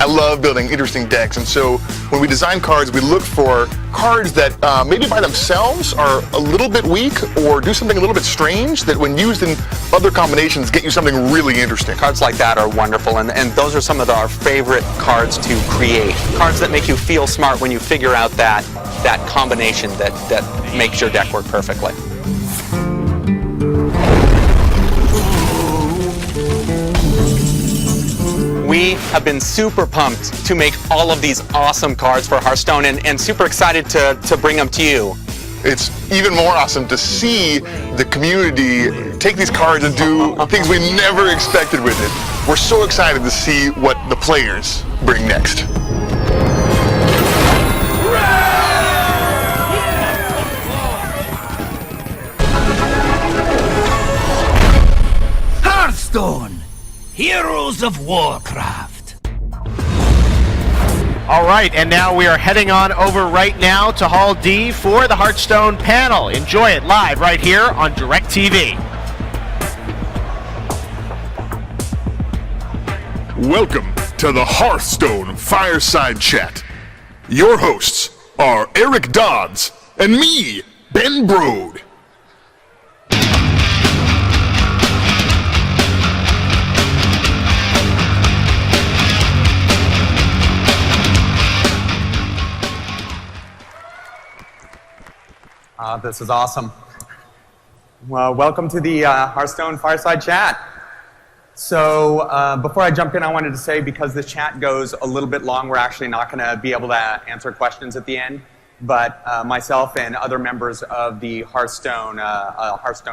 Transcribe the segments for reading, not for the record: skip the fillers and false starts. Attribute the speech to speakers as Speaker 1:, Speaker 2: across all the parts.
Speaker 1: I love building interesting decks, and so when we design cards, we look for cards that maybe by themselves are a little bit weak or do something a little bit strange that when used in other combinations get you something really interesting.
Speaker 2: Cards like that are wonderful, and those are some of our favorite cards to create. Cards that make you feel smart when you figure out that combination that makes your deck work perfectly. We have been super pumped to make all of these awesome cards for Hearthstone and super excited to bring them to you.
Speaker 1: It's even more awesome to see the community take these cards and do things we never expected with it. We're so excited to see what the players bring next.
Speaker 3: Hearthstone, Heroes of Warcraft.
Speaker 4: All right, and now we are heading on over right now to Hall D for the Hearthstone panel. Enjoy it live right here on DirecTV.
Speaker 5: Welcome to the Hearthstone Fireside Chat. Your hosts are Eric Dodds and me, Ben Brode.
Speaker 2: This is awesome. Well, welcome to the Hearthstone Fireside Chat. So before I jump in, I wanted to say because this chat goes a little bit long, we're actually not going to be able to answer questions at the end. But myself and other members of the Hearthstone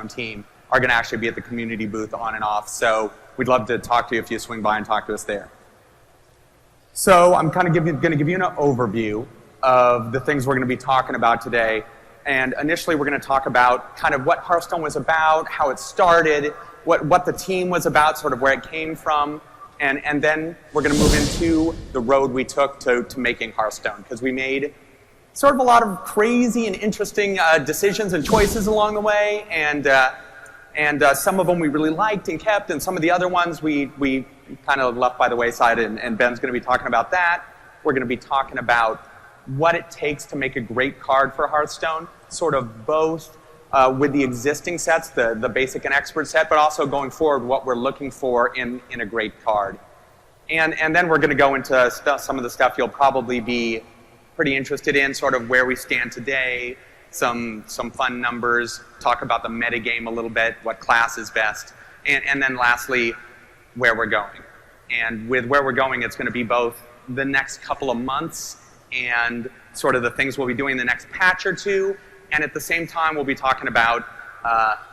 Speaker 2: team are going to actually be at the community booth on and off. So we'd love to talk to you if you swing by and talk to us there. So I'm kind of going to give you an overview of the things we're going to be talking about today. And initially, we're going to talk about kind of what Hearthstone was about, how it started, what the team was about, sort of where it came from, and then we're going to move into the road we took to making Hearthstone, because we made sort of a lot of crazy and interesting decisions and choices along the way, and some of them we really liked and kept, and some of the other ones we kind of left by the wayside, and Ben's going to be talking about that. We're going to be talking about what it takes to make a great card for Hearthstone, sort of both with the existing sets, the basic and expert set, but also going forward what we're looking for in a great card. And then we're going to go into some of the stuff you'll probably be pretty interested in, sort of where we stand today, some fun numbers, talk about the metagame a little bit, what class is best, and then lastly, where we're going. And with where we're going, it's going to be both the next couple of months and sort of the things we'll be doing in the next patch or two, and at the same time we'll be talking about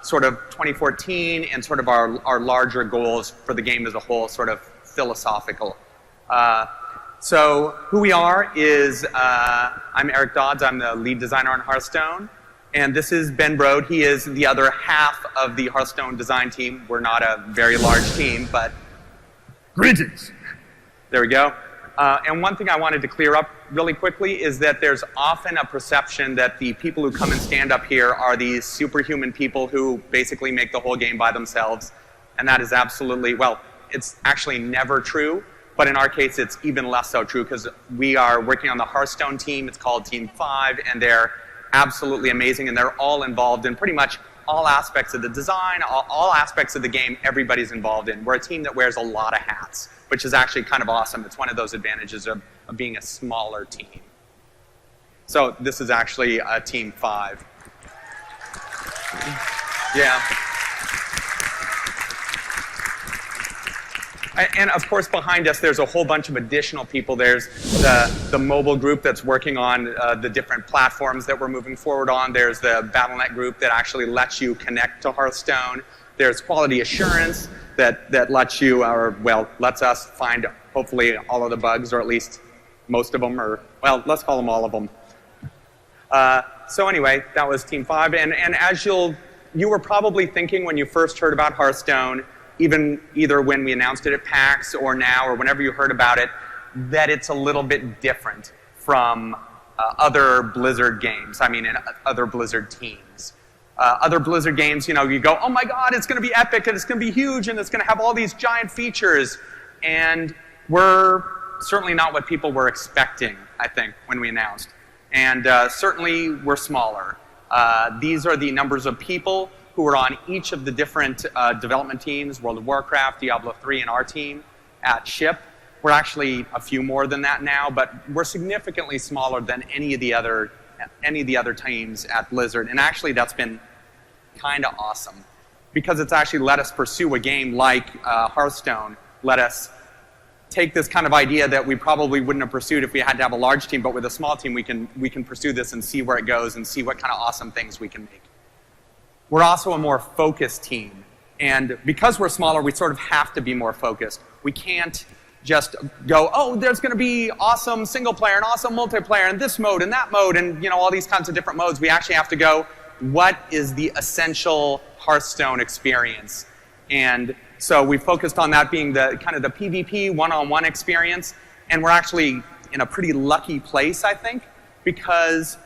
Speaker 2: sort of 2014 and sort of our larger goals for the game as a whole, sort of philosophical. So who we are is, I'm Eric Dodds, I'm the lead designer on Hearthstone, and this is Ben Brode. He is the other half of the Hearthstone design team. We're not a very large team, but
Speaker 5: Greetings.
Speaker 2: there we go. And one thing I wanted to clear up really quickly is that there's often a perception that the people who come and stand up here are these superhuman people who basically make the whole game by themselves. And that is absolutely, well, it's actually never true. But in our case, it's even less so true because we are working on the Hearthstone team. It's called Team 5, and they're absolutely amazing. And they're all involved in pretty much all aspects of the design, all aspects of the game, everybody's involved in. We're a team that wears a lot of hats, which is actually kind of awesome. It's one of those advantages of being a smaller team. So this is actually Team 5. Yeah. And of course, behind us, there's a whole bunch of additional people. There's the mobile group that's working on the different platforms that we're moving forward on. There's the Battle.net group that actually lets you connect to Hearthstone. There's quality assurance that lets you, or well, lets us find hopefully all of the bugs, or at least most of them, or well, let's call them all of them. So anyway, that was Team 5. And as you were probably thinking when you first heard about Hearthstone, either when we announced it at PAX or now or whenever you heard about it, that it's a little bit different from other Blizzard games. I mean, other Blizzard teams. Other Blizzard games, you know, you go, oh my God, it's going to be epic and it's going to be huge and it's going to have all these giant features. And we're certainly not what people were expecting, I think, when we announced. And certainly we're smaller. These are the numbers of people who are on each of the different development teams, World of Warcraft, Diablo 3, and our team at SHIP. We're actually a few more than that now, but we're significantly smaller than any of the other teams at Blizzard. And actually that's been kind of awesome, because it's actually let us pursue a game like Hearthstone, let us take this kind of idea that we probably wouldn't have pursued if we had to have a large team, but with a small team we can pursue this and see where it goes and see what kind of awesome things we can make. We're also a more focused team, and because we're smaller, we sort of have to be more focused. We can't just go, oh, there's going to be awesome single player and awesome multiplayer and this mode and that mode and all these kinds of different modes. We actually have to go, what is the essential Hearthstone experience? And so we focused on that being the kind of the PvP one-on-one experience, and we're actually in a pretty lucky place, I think, because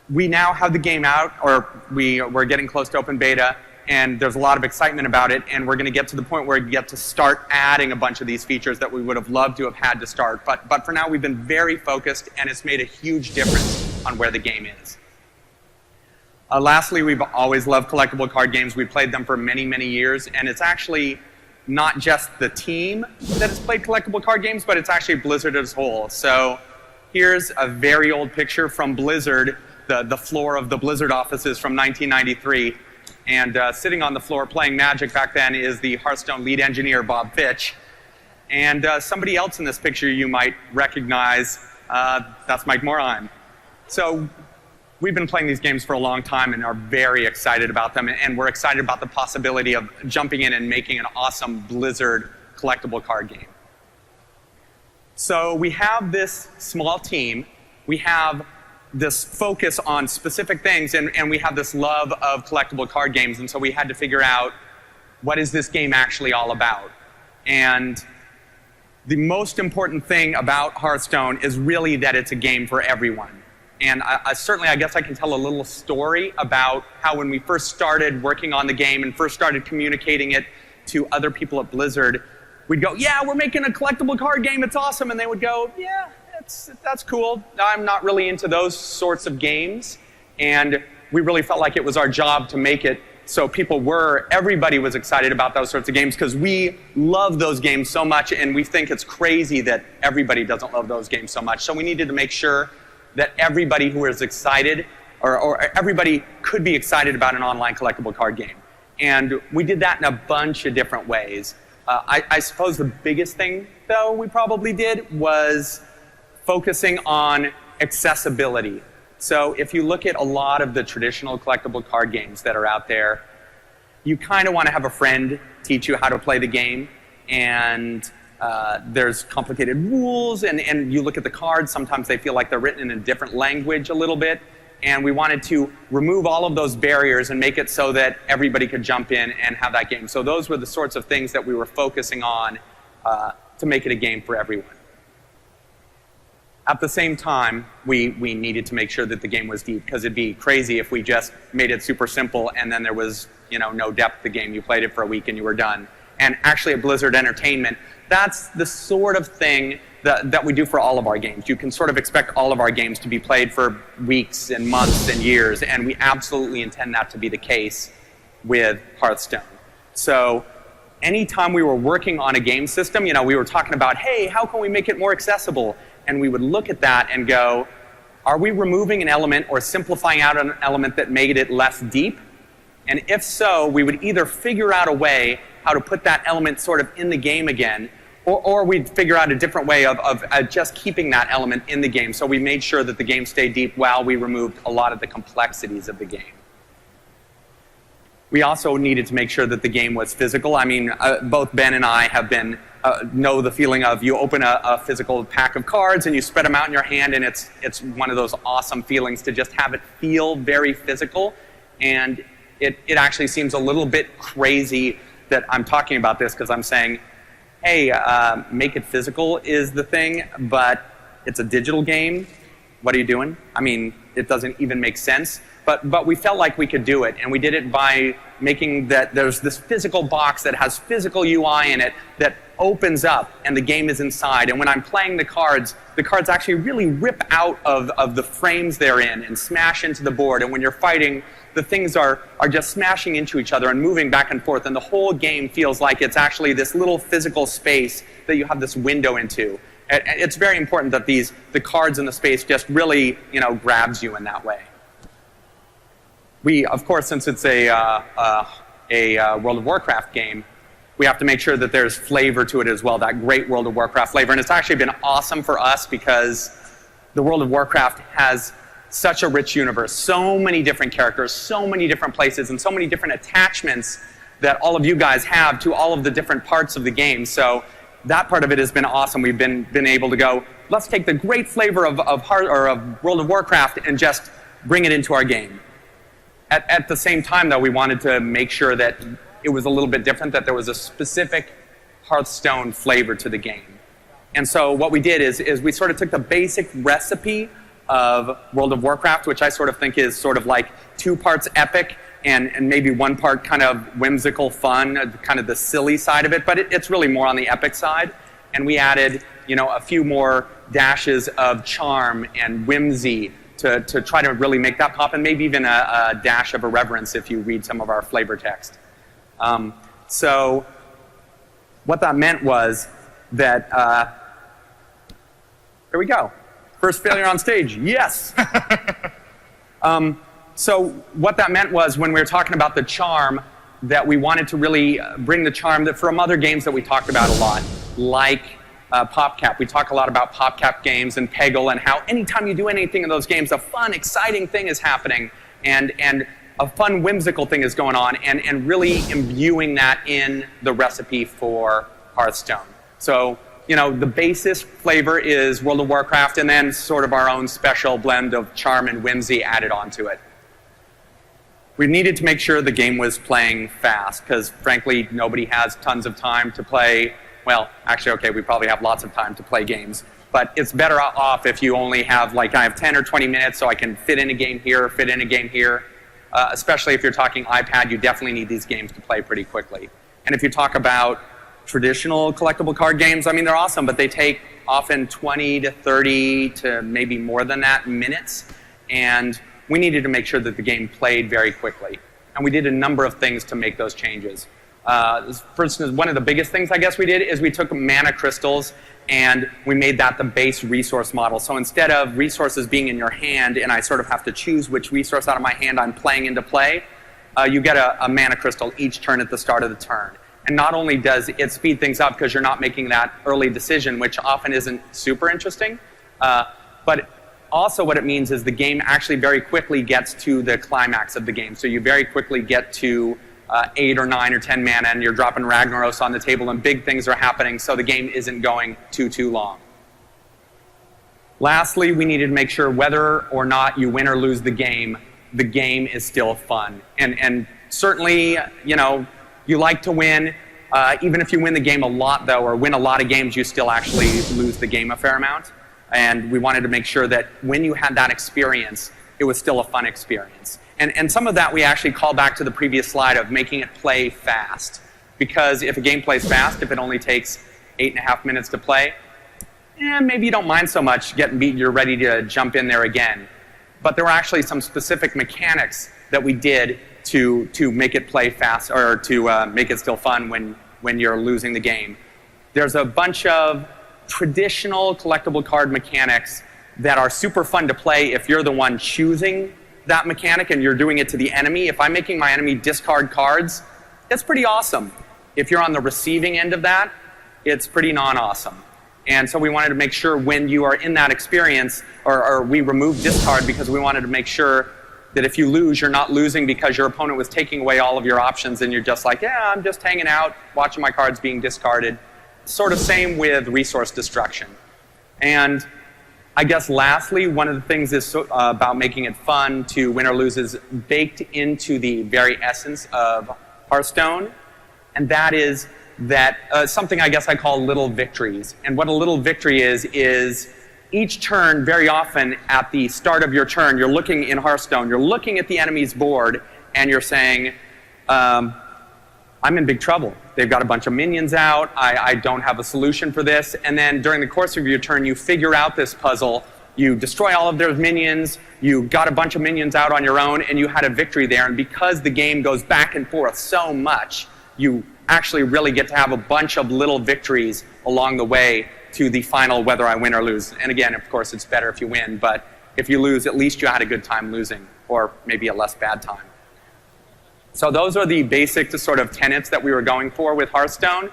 Speaker 2: we now have the game out, or we're getting close to open beta, and there's a lot of excitement about it, and we're going to get to the point where we get to start adding a bunch of these features that we would have loved to have had to start. But for now, we've been very focused, and it's made a huge difference on where the game is. Lastly, we've always loved collectible card games. We've played them for many, many years, and it's actually not just the team that has played collectible card games, but it's actually Blizzard as a whole. So here's a very old picture from Blizzard, the floor of the Blizzard offices from 1993. And sitting on the floor playing Magic back then is the Hearthstone lead engineer, Bob Fitch. And somebody else in this picture you might recognize, that's Mike Morheim. So we've been playing these games for a long time and are very excited about them. And we're excited about the possibility of jumping in and making an awesome Blizzard collectible card game. So we have this small team. We have this focus on specific things, and we have this love of collectible card games, and so we had to figure out, what is this game actually all about? And the most important thing about Hearthstone is really that it's a game for everyone. And certainly, I guess I can tell a little story about how when we first started working on the game and first started communicating it to other people at Blizzard, we'd go, yeah, we're making a collectible card game, it's awesome, and they would go, yeah, that's cool. I'm not really into those sorts of games. And we really felt like it was our job to make it so everybody was excited about those sorts of games, because we love those games so much, and we think it's crazy that everybody doesn't love those games so much. So we needed to make sure that everybody who is excited, or everybody could be excited about an online collectible card game. And we did that in a bunch of different ways. I suppose the biggest thing, though, we probably did was focusing on accessibility. So if you look at a lot of the traditional collectible card games that are out there, you kind of want to have a friend teach you how to play the game, and there's complicated rules, and you look at the cards, sometimes they feel like they're written in a different language a little bit, and we wanted to remove all of those barriers and make it so that everybody could jump in and have that game. So those were the sorts of things that we were focusing on to make it a game for everyone. At the same time, we needed to make sure that the game was deep, because it'd be crazy if we just made it super simple and then there was no depth to the game. You played it for a week and you were done. And actually at Blizzard Entertainment, that's the sort of thing that we do for all of our games. You can sort of expect all of our games to be played for weeks and months and years, and we absolutely intend that to be the case with Hearthstone. So anytime we were working on a game system, we were talking about, hey, how can we make it more accessible? And we would look at that and go, are we removing an element or simplifying out an element that made it less deep? And if so, we would either figure out a way how to put that element sort of in the game again, or we'd figure out a different way of just keeping that element in the game. So we made sure that the game stayed deep while we removed a lot of the complexities of the game. We also needed to make sure that the game was physical. I mean, both Ben and I have know the feeling of you open a physical pack of cards and you spread them out in your hand, and it's one of those awesome feelings to just have it feel very physical. And it actually seems a little bit crazy that I'm talking about this, because I'm saying, hey, make it physical is the thing, but it's a digital game. What are you doing? I mean, it doesn't even make sense. but we felt like we could do it, and we did it by making that there's this physical box that has physical UI in it that opens up, and the game is inside. And when I'm playing the cards actually really rip out of the frames they're in and smash into the board. And when you're fighting, the things are just smashing into each other and moving back and forth, and the whole game feels like it's actually this little physical space that you have this window into. It's very important that the cards in the space just really, grabs you in that way. We, of course, since it's a World of Warcraft game, we have to make sure that there's flavor to it as well, that great World of Warcraft flavor. And it's actually been awesome for us because the World of Warcraft has such a rich universe, so many different characters, so many different places, and so many different attachments that all of you guys have to all of the different parts of the game. So that part of it has been awesome. We've been able to go, let's take the great flavor of World of Warcraft and just bring it into our game. At the same time, though, we wanted to make sure that it was a little bit different, that there was a specific Hearthstone flavor to the game. And so what we did is we sort of took the basic recipe of World of Warcraft, which I sort of think is sort of like 2 parts epic and maybe 1 part kind of whimsical fun, kind of the silly side of it, but it's really more on the epic side. And we added, a few more dashes of charm and whimsy to try to really make that pop, and maybe even a dash of irreverence if you read some of our flavor text. So what that meant was that, here we go. First failure on stage, yes! So what that meant was when we were talking about the charm, that we wanted to really bring the charm that from other games that we talked about a lot, like PopCap. We talk a lot about PopCap games and Peggle and how anytime you do anything in those games, a fun, exciting thing is happening and a fun, whimsical thing is going on, and really imbuing that in the recipe for Hearthstone. So, the basis flavor is World of Warcraft, and then sort of our own special blend of charm and whimsy added onto it. We needed to make sure the game was playing fast, because frankly, nobody has tons of time to play. Well, actually, okay, we probably have lots of time to play games, but it's better off if you only have, I have 10 or 20 minutes so I can fit in a game here, fit in a game here. Especially if you're talking iPad, you definitely need these games to play pretty quickly. And if you talk about traditional collectible card games, they're awesome, but they take often 20 to 30 to maybe more than that minutes. And we needed to make sure that the game played very quickly. And we did a number of things to make those changes. For instance, one of the biggest things I guess we did is we took mana crystals and we made that the base resource model. So instead of resources being in your hand and I sort of have to choose which resource out of my hand I'm playing into play, you get a mana crystal each turn at the start of the turn. And not only does it speed things up because you're not making that early decision, which often isn't super interesting, but also what it means is the game actually very quickly gets to the climax of the game. So you very quickly get to 8 or 9 or 10 mana, and you're dropping Ragnaros on the table, and big things are happening, so the game isn't going too long. Lastly, we needed to make sure whether or not you win or lose the game is still fun. And certainly, you like to win. Even if you win the game a lot, though, or win a lot of games, you still actually lose the game a fair amount. And we wanted to make sure that when you had that experience, it was still a fun experience. And some of that we actually call back to the previous slide of making it play fast. Because if a game plays fast, if it only takes 8.5 minutes to play, maybe you don't mind so much getting beat, you're ready to jump in there again. But there were actually some specific mechanics that we did to make it play fast, or to make it still fun when you're losing the game. There's a bunch of traditional collectible card mechanics that are super fun to play if you're the one choosing that mechanic and you're doing it to the enemy. If I'm making my enemy discard cards, it's pretty awesome. If you're on the receiving end of that, it's pretty non-awesome. And so we wanted to make sure when you are in that experience, or we removed discard because we wanted to make sure that if you lose, you're not losing because your opponent was taking away all of your options and you're just like, yeah, I'm just hanging out, watching my cards being discarded. Sort of same with resource destruction. And I guess lastly, one of the things is about making it fun to win or lose is baked into the very essence of Hearthstone, and that is that something I guess I call little victories. And what a little victory is each turn, very often at the start of your turn, you're looking in Hearthstone, you're looking at the enemy's board, and you're saying, I'm in big trouble. They've got a bunch of minions out, I don't have a solution for this, and then during the course of your turn, you figure out this puzzle, you destroy all of their minions, you got a bunch of minions out on your own, and you had a victory there, and because the game goes back and forth so much, you actually really get to have a bunch of little victories along the way to the final, whether I win or lose. And again, of course, it's better if you win, but if you lose, at least you had a good time losing, or maybe a less bad time. So those are the basic sort of tenets that we were going for with Hearthstone.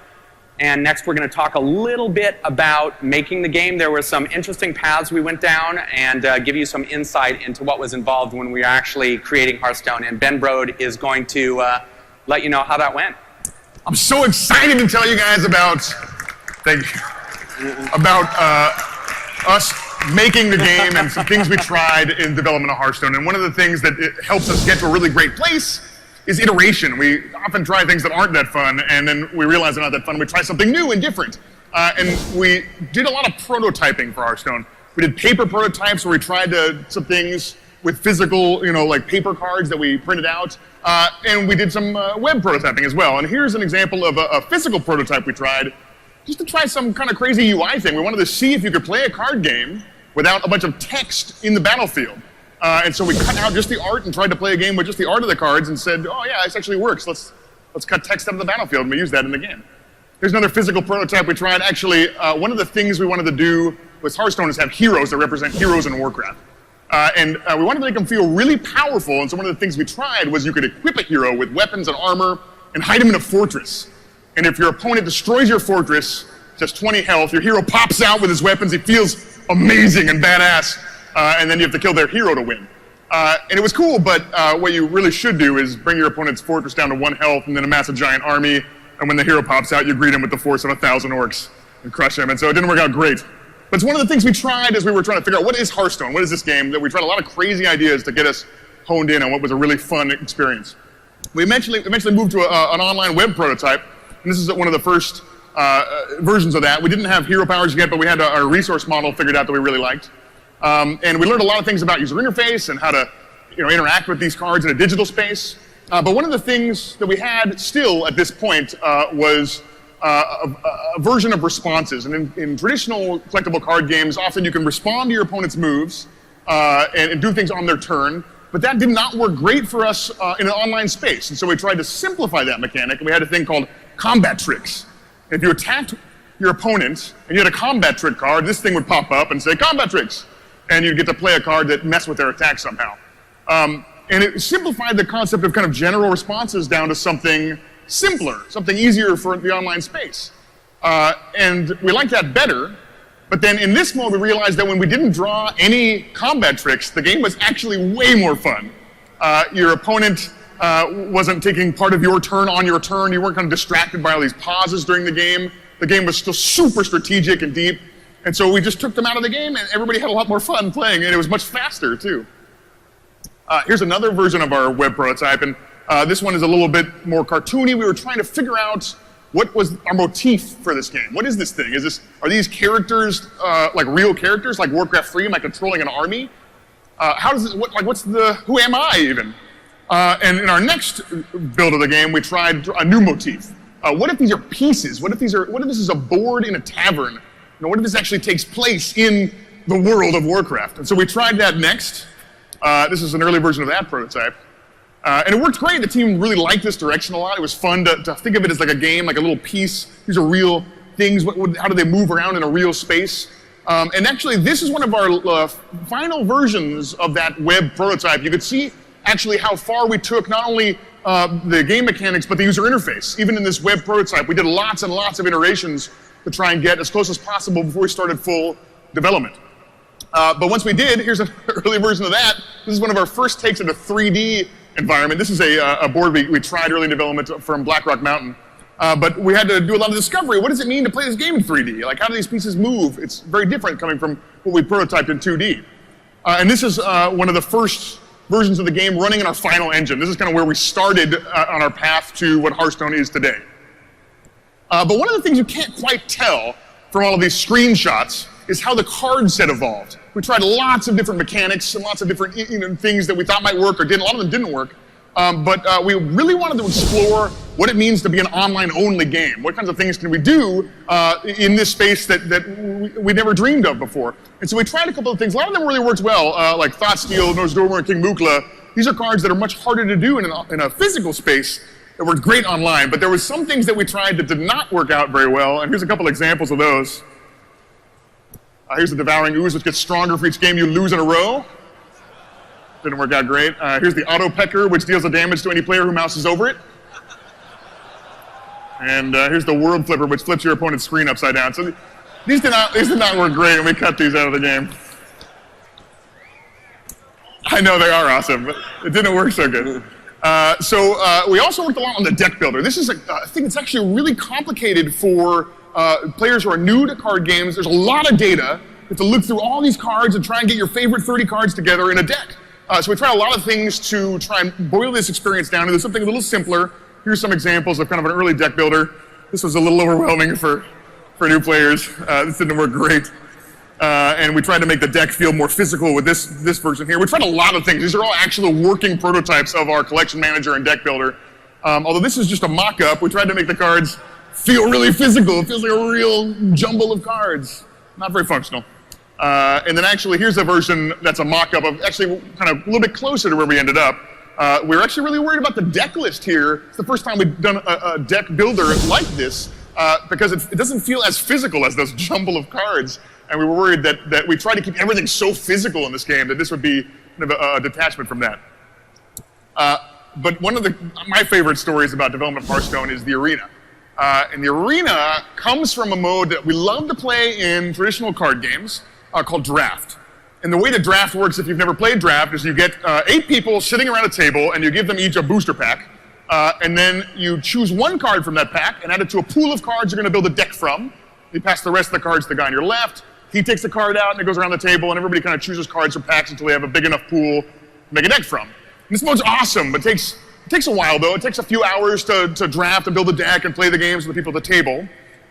Speaker 2: And next we're going to talk a little bit about making the game. There were some interesting paths we went down, and give you some insight into what was involved when we were actually creating Hearthstone. And Ben Brode is going to let you know how that went.
Speaker 1: I'm so excited to tell you guys about, thank you, about us making the game and some things we tried in development of Hearthstone. And one of the things that it helps us get to a really great place is iteration. We often try things that aren't that fun, and then we realize they're not that fun. We try something new and different. And we did a lot of prototyping for Hearthstone. We did paper prototypes where we tried some things with physical, like paper cards that we printed out. And we did some web prototyping as well. And here's an example of a physical prototype we tried just to try some kind of crazy UI thing. We wanted to see if you could play a card game without a bunch of text in the battlefield. And so we cut out just the art and tried to play a game with just the art of the cards and said, oh yeah, this actually works. Let's cut text out of the battlefield and we use that in the game. Here's another physical prototype we tried. Actually, one of the things we wanted to do with Hearthstone is have heroes that represent heroes in Warcraft. And we wanted to make them feel really powerful, and so one of the things we tried was you could equip a hero with weapons and armor and hide him in a fortress. And if your opponent destroys your fortress, just 20 health, your hero pops out with his weapons, he feels amazing and badass, and then you have to kill their hero to win. And it was cool, but what you really should do is bring your opponent's fortress down to 1 health and then amass a giant army, and when the hero pops out, you greet him with the force of 1,000 orcs and crush him, and so it didn't work out great. But it's one of the things we tried as we were trying to figure out what is Hearthstone, what is this game, that we tried a lot of crazy ideas to get us honed in on what was a really fun experience. We eventually moved to an online web prototype, and this is one of the first versions of that. We didn't have hero powers yet, but we had our resource model figured out that we really liked. And we learned a lot of things about user interface and how to interact with these cards in a digital space. But one of the things that we had still at this point was a version of responses. And in traditional collectible card games, often you can respond to your opponent's moves and do things on their turn, but that did not work great for us in an online space. And so we tried to simplify that mechanic, and we had a thing called combat tricks. If you attacked your opponent and you had a combat trick card, this thing would pop up and say, combat tricks, and you'd get to play a card that messed with their attack somehow. And it simplified the concept of kind of general responses down to something simpler, something easier for the online space. And we liked that better, but then in this mode we realized that when we didn't draw any combat tricks, the game was actually way more fun. Your opponent wasn't taking part of your turn on your turn, you weren't kind of distracted by all these pauses during the game. The game was still super strategic and deep, and so we just took them out of the game and everybody had a lot more fun playing, and it was much faster too. Here's another version of our web prototype, and this one is a little bit more cartoony. We were trying to figure out what was our motif for this game. What is this thing? Are these characters like real characters, like Warcraft 3? Am I controlling an army? Who am I even? And in our next build of the game, we tried a new motif. What if these are pieces? What if this is a board in a tavern? What if this actually takes place in the world of Warcraft? And so we tried that next. This is an early version of that prototype. And it worked great. The team really liked this direction a lot. It was fun to think of it as like a game, like a little piece. These are real things. How do they move around in a real space? And actually, this is one of our final versions of that web prototype. You could see actually how far we took not only the game mechanics, but the user interface. Even in this web prototype, we did lots and lots of iterations to try and get as close as possible before we started full development. But once we did, here's an early version of that. This is one of our first takes at a 3D environment. This is a board we tried early in development from Blackrock Mountain. But we had to do a lot of discovery. What does it mean to play this game in 3D? Like, how do these pieces move? It's very different coming from what we prototyped in 2D. And this is one of the first versions of the game running in our final engine. This is kind of where we started on our path to what Hearthstone is today. But one of the things you can't quite tell from all of these screenshots is how the card set evolved. We tried lots of different mechanics and lots of different things that we thought might work or didn't. A lot of them didn't work. But we really wanted to explore what it means to be an online-only game. What kinds of things can we do in this space that we never dreamed of before? And so we tried a couple of things. A lot of them really worked well, like Thoughtsteel, Nozdormer, and King Mukla. These are cards that are much harder to do in a physical space that worked great online. But there was some things that we tried that did not work out very well, and here's a couple examples of those. Here's the Devouring Ooze, which gets stronger for each game you lose in a row. Didn't work out great. Here's the Auto Pecker, which deals the damage to any player who mouses over it. And here's the World Flipper, which flips your opponent's screen upside down. So these did not work great, and we cut these out of the game. I know they are awesome, but it didn't work so good. So we also worked a lot on the deck builder. This is a thing that's actually really complicated for players who are new to card games. There's a lot of data. You have to look through all these cards and try and get your favorite 30 cards together in a deck. So we tried a lot of things to try and boil this experience down into something a little simpler. Here's some examples of kind of an early deck builder. This was a little overwhelming for new players. This didn't work great. And we tried to make the deck feel more physical with this version here. We tried a lot of things. These are all actual working prototypes of our collection manager and deck builder. Although this is just a mock-up, we tried to make the cards feel really physical. It feels like a real jumble of cards. Not very functional. And then actually, here's a version that's a mock-up of actually kind of a little bit closer to where we ended up. We're actually really worried about the deck list here. It's the first time we've done a deck builder like this because it doesn't feel as physical as this jumble of cards. And we were worried that we tried to keep everything so physical in this game that this would be kind of a detachment from that. But one of my favorite stories about development of Hearthstone is the Arena. And the Arena comes from a mode that we love to play in traditional card games called Draft. And the way that Draft works, if you've never played Draft, is you get 8 people sitting around a table and you give them each a booster pack. And then you choose one card from that pack and add it to a pool of cards you're going to build a deck from. You pass the rest of the cards to the guy on your left. He takes the card out and it goes around the table and everybody kind of chooses cards from packs until they have a big enough pool to make a deck from. And this mode's awesome, but it takes a while though. It takes a few hours to draft and build a deck and play the games with the people at the table.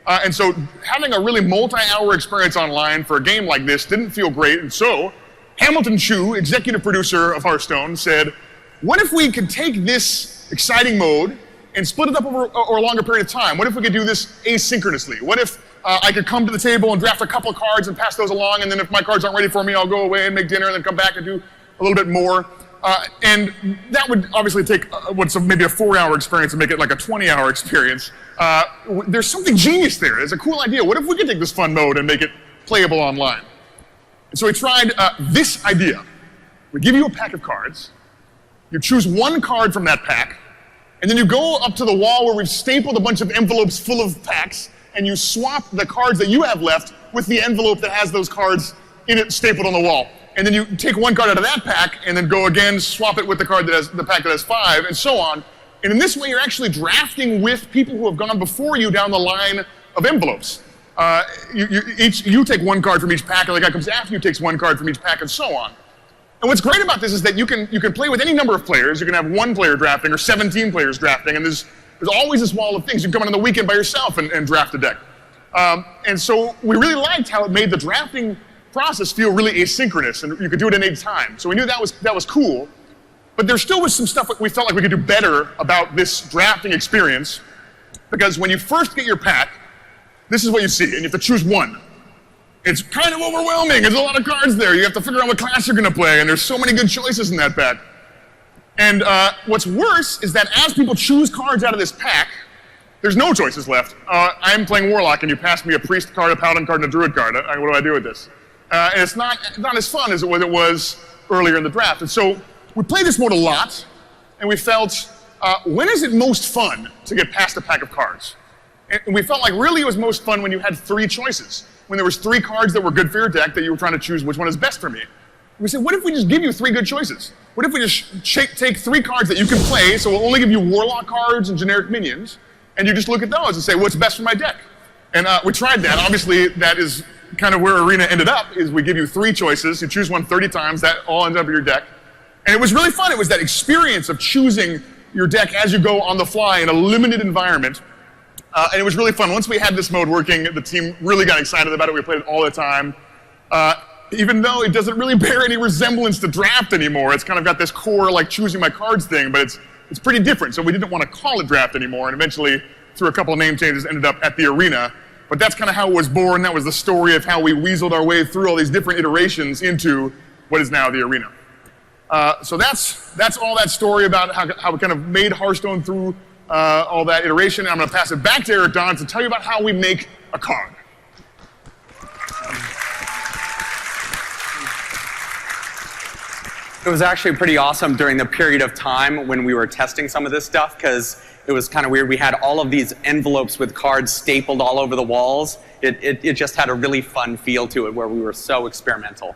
Speaker 1: And so having a really multi-hour experience online for a game like this didn't feel great. And so Hamilton Chu, executive producer of Hearthstone, said, what if we could take this exciting mode and split it up over a longer period of time? What if we could do this asynchronously? What if I could come to the table and draft a couple of cards and pass those along, and then if my cards aren't ready for me, I'll go away and make dinner and then come back and do a little bit more. And that would obviously take what's maybe a 4-hour experience and make it like a 20-hour experience. There's something genius there. It's a cool idea. What if we could take this fun mode and make it playable online? And so we tried this idea. We give you a pack of cards. You choose one card from that pack, and then you go up to the wall where we've stapled a bunch of envelopes full of packs, and you swap the cards that you have left with the envelope that has those cards in it stapled on the wall. And then you take one card out of that pack and then go again, swap it with the card that has the pack that has 5, and so on. And in this way, you're actually drafting with people who have gone before you down the line of envelopes. You take one card from each pack, and the guy comes after you takes one card from each pack, and so on. And what's great about this is that you can play with any number of players. You can have 1 player drafting or 17 players drafting, and there's always this wall of things. You can come in on the weekend by yourself and draft a deck. And so we really liked how it made the drafting process feel really asynchronous, and you could do it in any time. So we knew that was cool, but there still was some stuff that we felt like we could do better about this drafting experience, because when you first get your pack, this is what you see, and you have to choose one. It's kind of overwhelming. There's a lot of cards there. You have to figure out what class you're going to play, and there's so many good choices in that pack. And what's worse is that as people choose cards out of this pack, there's no choices left. I'm playing Warlock, and you pass me a Priest card, a Paladin card, and a Druid card. What do I do with this? And it's not as fun as it was earlier in the draft. And so we played this mode a lot, and we felt, when is it most fun to get past a pack of cards? And we felt like really it was most fun when you had 3 choices. When there was 3 cards that were good for your deck that you were trying to choose which one is best for me. We said, what if we just give you 3 good choices? What if we just take 3 cards that you can play, so we'll only give you Warlock cards and generic minions, and you just look at those and say, what's best for my deck? And we tried that. Obviously, that is kind of where Arena ended up, is we give you 3 choices, you choose one 30 times, that all ends up in your deck. And it was really fun. It was that experience of choosing your deck as you go on the fly in a limited environment. And it was really fun. Once we had this mode working, the team really got excited about it. We played it all the time. Even though it doesn't really bear any resemblance to draft anymore. It's kind of got this core, like, choosing my cards thing, but it's pretty different. So we didn't want to call it draft anymore, and eventually, through a couple of name changes, ended up at the arena. But that's kind of how it was born. That was the story of how we weaseled our way through all these different iterations into what is now the arena. So that's all that story about how we kind of made Hearthstone through all that iteration. And I'm going to pass it back to Eric Dodds to tell you about how we make a card.
Speaker 2: It was actually pretty awesome during the period of time when we were testing some of this stuff, because it was kind of weird. We had all of these envelopes with cards stapled all over the walls. It just had a really fun feel to it where we were so experimental.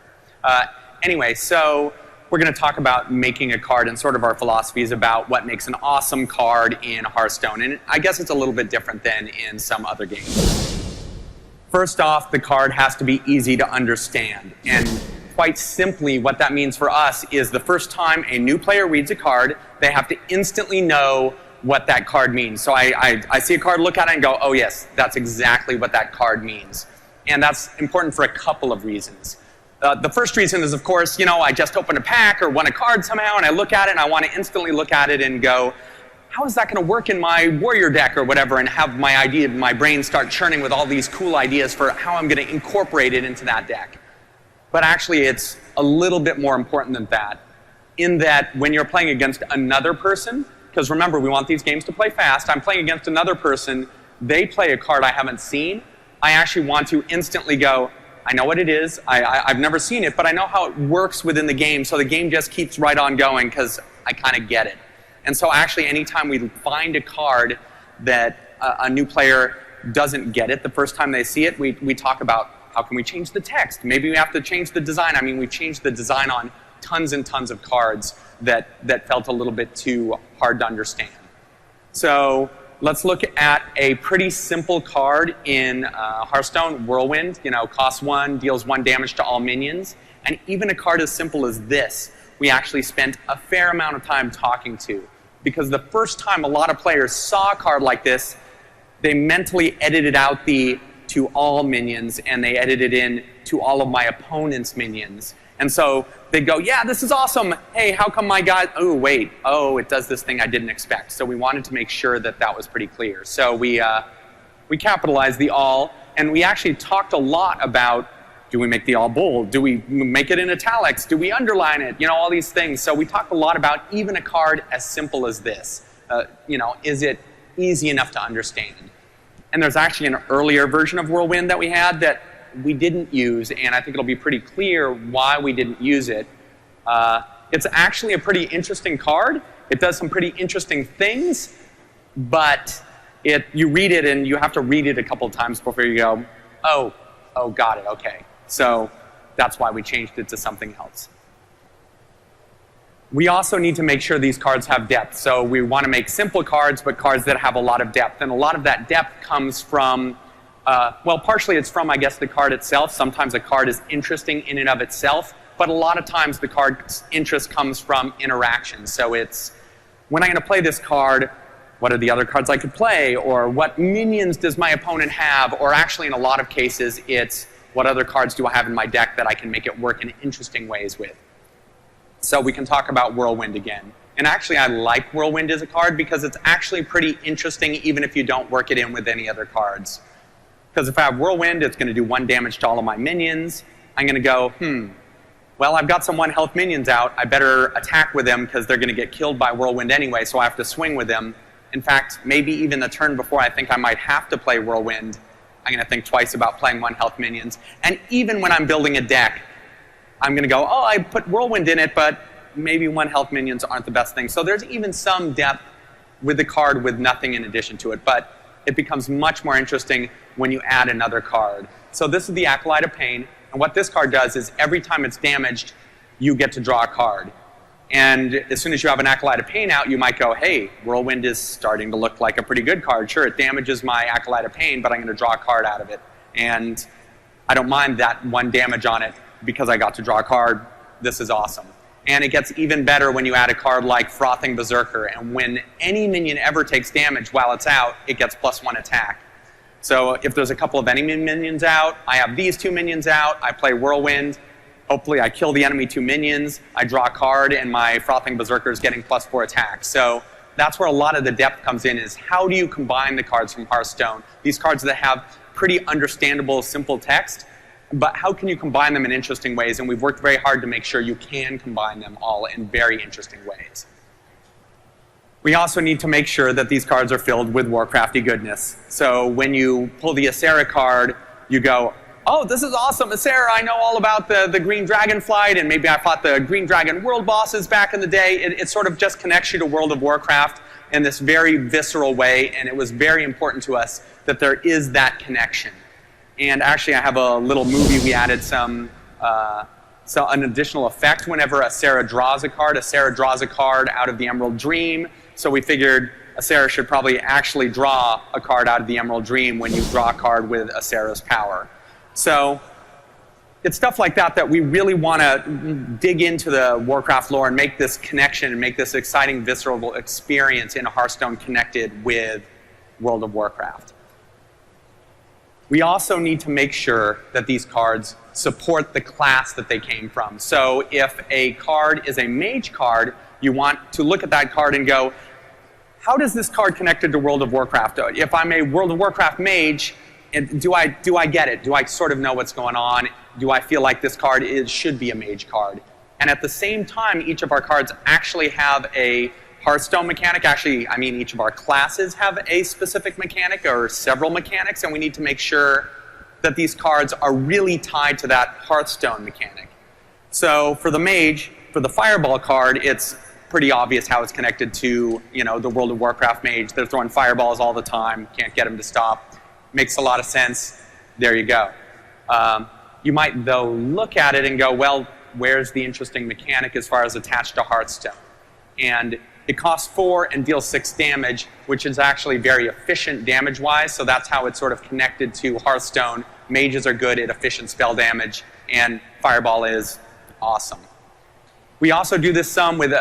Speaker 2: Anyway, so we're going to talk about making a card and sort of our philosophies about what makes an awesome card in Hearthstone. And I guess it's a little bit different than in some other games. First off, the card has to be easy to understand. And quite simply, what that means for us is the first time a new player reads a card, they have to instantly know what that card means. So I see a card, look at it, and go, oh yes, that's exactly what that card means. And that's important for a couple of reasons. The first reason is, of course, I just opened a pack or won a card somehow, and I look at it, and I want to instantly look at it and go, how is that going to work in my warrior deck or whatever, and have my brain start churning with all these cool ideas for how I'm going to incorporate it into that deck. But actually, it's a little bit more important than that, in that when you're playing against another person, because remember, we want these games to play fast, I'm playing against another person, they play a card I haven't seen, I actually want to instantly go, I know what it is, I've never seen it, but I know how it works within the game, so the game just keeps right on going because I kind of get it. And so actually, anytime we find a card that a new player doesn't get it the first time they see it, we talk about how can we change the text? Maybe we have to change the design. I mean, we've changed the design on tons and tons of cards that felt a little bit too hard to understand. So let's look at a pretty simple card in Hearthstone, Whirlwind. Costs 1, deals 1 damage to all minions. And even a card as simple as this, we actually spent a fair amount of time talking to. Because the first time a lot of players saw a card like this, they mentally edited out the to all minions, and they edited in to all of my opponent's minions. And so they'd go, yeah, this is awesome. Hey, how come my guy, oh, wait, oh, it does this thing I didn't expect. So we wanted to make sure that that was pretty clear. So we capitalized the all, and we actually talked a lot about, do we make the all bold? Do we make it in italics? Do we underline it? All these things. So we talked a lot about even a card as simple as this. Is it easy enough to understand? And there's actually an earlier version of Whirlwind that we had that we didn't use, and I think it'll be pretty clear why we didn't use it. It's actually a pretty interesting card. It does some pretty interesting things, but you read it and you have to read it a couple of times before you go, oh, got it, okay. So that's why we changed it to something else. We also need to make sure these cards have depth. So we want to make simple cards, but cards that have a lot of depth. And a lot of that depth comes from, partially it's from, I guess, the card itself. Sometimes a card is interesting in and of itself, but a lot of times the card's interest comes from interaction. So it's, when I'm going to play this card, what are the other cards I could play? Or what minions does my opponent have? Or actually, in a lot of cases, it's what other cards do I have in my deck that I can make it work in interesting ways with. So we can talk about Whirlwind again. And actually, I like Whirlwind as a card because it's actually pretty interesting even if you don't work it in with any other cards. Because if I have Whirlwind, it's going to do 1 damage to all of my minions. I'm going to go, well, I've got some 1 health minions out. I better attack with them because they're going to get killed by Whirlwind anyway, so I have to swing with them. In fact, maybe even the turn before I think I might have to play Whirlwind, I'm going to think twice about playing 1 health minions. And even when I'm building a deck, I'm going to go, oh, I put Whirlwind in it, but maybe 1 health minions aren't the best thing. So there's even some depth with the card with nothing in addition to it, but it becomes much more interesting when you add another card. So this is the Acolyte of Pain, and what this card does is every time it's damaged, you get to draw a card. And as soon as you have an Acolyte of Pain out, you might go, hey, Whirlwind is starting to look like a pretty good card. Sure, it damages my Acolyte of Pain, but I'm going to draw a card out of it. And I don't mind that 1 damage on it because I got to draw a card. This is awesome. And it gets even better when you add a card like Frothing Berserker. And when any minion ever takes damage while it's out, it gets +1 attack. So if there's a couple of enemy minions out, I have these 2 minions out, I play Whirlwind, hopefully I kill the enemy 2 minions, I draw a card, and my Frothing Berserker is getting +4 attack. So that's where a lot of the depth comes in, is how do you combine the cards from Hearthstone? These cards that have pretty understandable, simple text, but how can you combine them in interesting ways? And we've worked very hard to make sure you can combine them all in very interesting ways. We also need to make sure that these cards are filled with Warcrafty goodness. So when you pull the Ysera card, you go, oh, this is awesome, Ysera, I know all about the Green Dragon Flight, and maybe I fought the Green Dragon World bosses back in the day. It sort of just connects you to World of Warcraft in this very visceral way, and it was very important to us that there is that connection. And actually, I have a little movie. We added an additional effect whenever Ysera draws a card. Ysera draws a card out of the Emerald Dream. So we figured Ysera should probably actually draw a card out of the Emerald Dream when you draw a card with Ysera's power. So it's stuff like that that we really want to dig into the Warcraft lore and make this connection and make this exciting, visceral experience in Hearthstone connected with World of Warcraft. We also need to make sure that these cards support the class that they came from. So if a card is a mage card, you want to look at that card and go, how does this card connected to World of Warcraft? If I'm a World of Warcraft mage, do I get it? Do I sort of know what's going on? Do I feel like this card should be a mage card? And at the same time, each of our cards actually have a Hearthstone mechanic. Actually, I mean, each of our classes have a specific mechanic or several mechanics, and we need to make sure that these cards are really tied to that Hearthstone mechanic. So for the mage, for the Fireball card, it's pretty obvious how it's connected to, the World of Warcraft mage. They're throwing fireballs all the time, can't get them to stop. Makes a lot of sense. There you go. You might, though, look at it and go, well, where's the interesting mechanic as far as attached to Hearthstone? And it costs 4 and deals 6 damage, which is actually very efficient damage-wise, so that's how it's sort of connected to Hearthstone. Mages are good at efficient spell damage, and Fireball is awesome. We also do this some with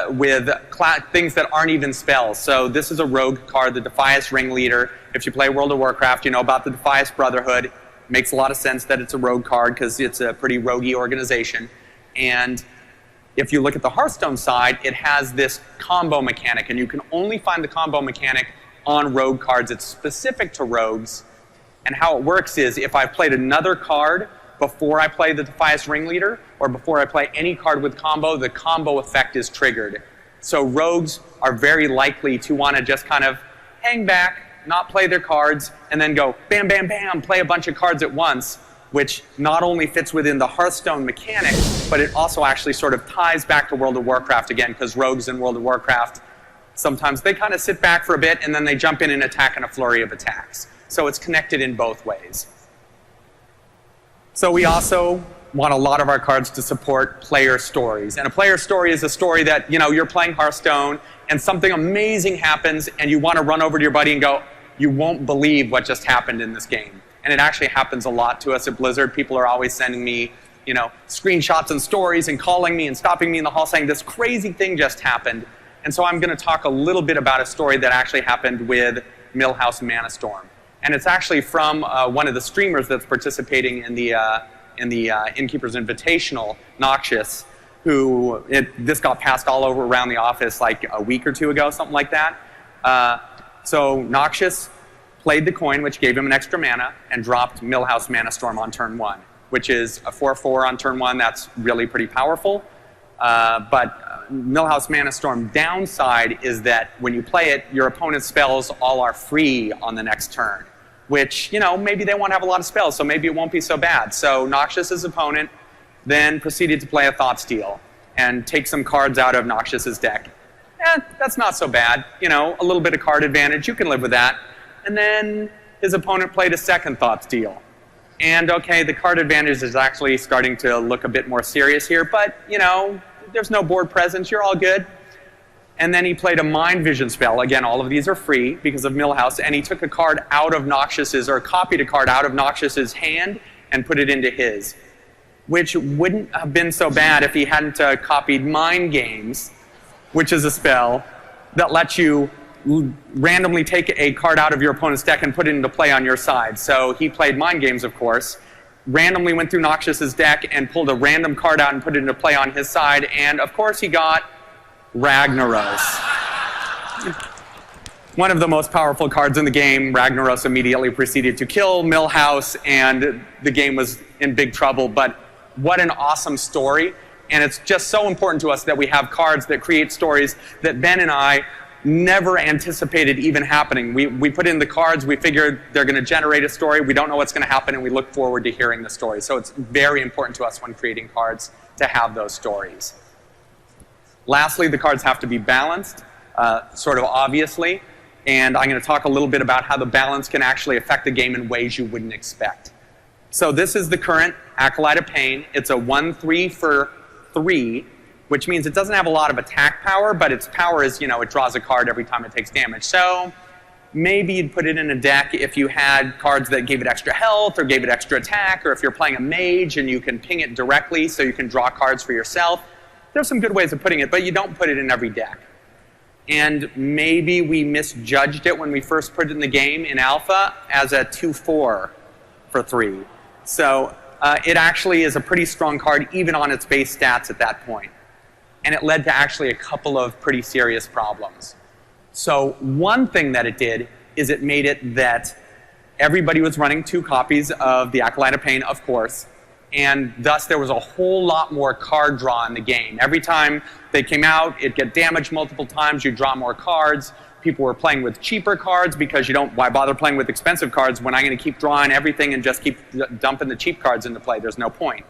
Speaker 2: things that aren't even spells. So this is a rogue card, the Defias Ringleader. If you play World of Warcraft, you know about the Defias Brotherhood. It makes a lot of sense that it's a rogue card because it's a pretty roguey organization. And if you look at the Hearthstone side, it has this combo mechanic, and you can only find the combo mechanic on rogue cards. It's specific to rogues. And how it works is if I've played another card before I play the Defias Ringleader, or before I play any card with combo, the combo effect is triggered. So rogues are very likely to want to just kind of hang back, not play their cards, and then go bam, bam, bam, play a bunch of cards at once, which not only fits within the Hearthstone mechanic, but it also actually sort of ties back to World of Warcraft again, because rogues in World of Warcraft, sometimes they kind of sit back for a bit, and then they jump in and attack in a flurry of attacks. So it's connected in both ways. So we also want a lot of our cards to support player stories. And a player story is a story that, you're playing Hearthstone and something amazing happens and you want to run over to your buddy and go, you won't believe what just happened in this game. And it actually happens a lot to us at Blizzard. People are always sending me, screenshots and stories and calling me and stopping me in the hall saying this crazy thing just happened. And so I'm going to talk a little bit about a story that actually happened with Millhouse Manastorm. And it's actually from one of the streamers that's participating in the Innkeeper's Invitational, Noxious, who this got passed all over around the office like a week or 2 ago, something like that. So Noxious played the coin, which gave him an extra mana, and dropped Millhouse Manastorm on turn 1, which is a 4/4 on turn 1. That's really pretty powerful. But Millhouse Manastorm downside is that when you play it, your opponent's spells all are free on the next turn, which, maybe they won't have a lot of spells, so maybe it won't be so bad. So Noxious's opponent then proceeded to play a Thought Steal and take some cards out of Noxious's deck. That's not so bad. A little bit of card advantage, you can live with that. And then his opponent played a second Thought Steal. And okay, the card advantage is actually starting to look a bit more serious here, but, there's no board presence, you're all good. And then he played a Mind Vision spell. Again, all of these are free because of Millhouse, and he took a card out of Noxious's, or copied a card out of Noxious's hand and put it into his, which wouldn't have been so bad if he hadn't copied Mind Games, which is a spell that lets you randomly take a card out of your opponent's deck and put it into play on your side. So he played mind games, of course, randomly went through Noxious's deck and pulled a random card out and put it into play on his side, and of course he got Ragnaros. One of the most powerful cards in the game. Ragnaros immediately proceeded to kill Millhouse, and the game was in big trouble. But what an awesome story. And it's just so important to us that we have cards that create stories that Ben and I never anticipated even happening. We put in the cards, we figured they're going to generate a story, we don't know what's going to happen, and we look forward to hearing the story. So it's very important to us when creating cards to have those stories. Lastly, the cards have to be balanced, sort of obviously. And I'm going to talk a little bit about how the balance can actually affect the game in ways you wouldn't expect. So this is the current Acolyte of Pain. It's a 1/3 for 3, which means it doesn't have a lot of attack power, but its power is, it draws a card every time it takes damage. So maybe you'd put it in a deck if you had cards that gave it extra health or gave it extra attack, or if you're playing a mage and you can ping it directly so you can draw cards for yourself. There's some good ways of putting it, but you don't put it in every deck. And maybe we misjudged it when we first put it in the game in alpha as a 2/4 for 3. So it actually is a pretty strong card even on its base stats at that point. And it led to actually a couple of pretty serious problems. So one thing that it did is it made it that everybody was running 2 copies of the Acolyte of Pain, of course, and thus there was a whole lot more card draw in the game. Every time they came out, it'd get damaged multiple times, you'd draw more cards. People were playing with cheaper cards because why bother playing with expensive cards when I'm going to keep drawing everything and just keep dumping the cheap cards into play? There's no point.